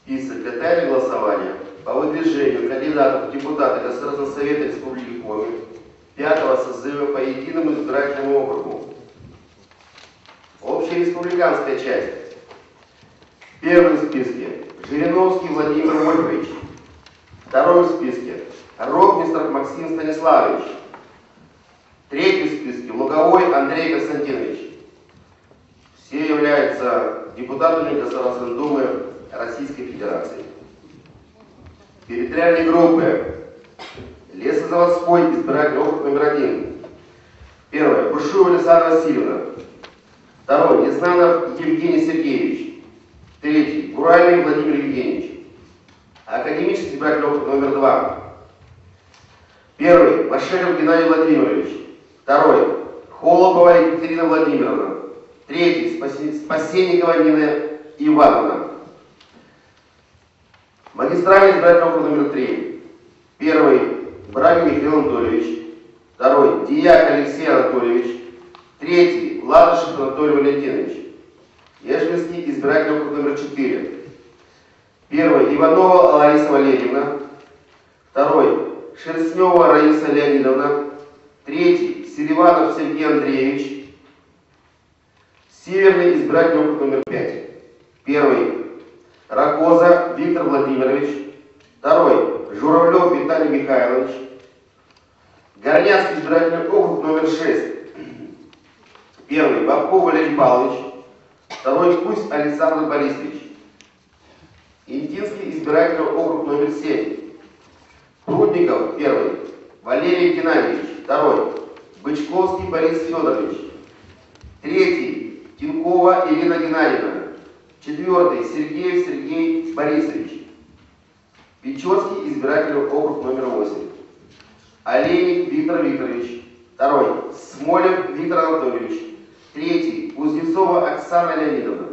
Список для тайного голосования по выдвижению кандидатов в депутаты Государственного Совета Республики Коми 5-го созыва по единому избирательному округу. Общереспубликанская часть. Первый в списке Жириновский Владимир Вольфович. Второй в списке Ротмистр Максим Станиславович. Третий в списке Луговой Андрей Константинович. Все являются депутатами Государственной Думы Российской Федерации. Территориальные группы. Лесозаводской избирательный округ номер 1. Первое. Бушуева Александра Васильевна. Второй. Незнанов Евгений Сергеевич. Третий. Буральный Владимир Евгеньевич. Академический избирательный округ номер 2. Первый. Машеров Геннадий Владимирович. Второй. Холопова Екатерина Владимировна. Третий. Спасенникова Нина Ивановна. Магистральный избирательный округ номер 3. Первый. Брагин Михаил Анатольевич. Второй. Дияк Алексей Анатольевич. Третий. Ладышев Анатолий Валентинович. Ежвинский избирательный округ номер 4. Первый. Иванова Лариса Валерьевна. Второй. Шерстнева Раиса Леонидовна. Третий. Селиванов Сергей Андреевич. Северный избирательный округ номер 5. Первый. Рогоза Виктор Владимирович. Второй. Журавлев Виталий Михайлович. Горняцкий избирательный округ номер 6. Первый. Бабков Валерий Павлович. Второй. Пусть Александр Борисович. Интинский избирательный округ номер 7. Прудников. Первый. Валерий Геннадьевич. Второй. Бычковский Борис Федорович. Третий. Тинкова Ирина Геннадьевна. Четвертый. Сергеев Сергей Борисович. Печорский избирательный округ номер 8. Олейник Виктор Викторович. Второй. Смолев Виктор Анатольевич. Третий. Кузнецова Оксана Леонидовна.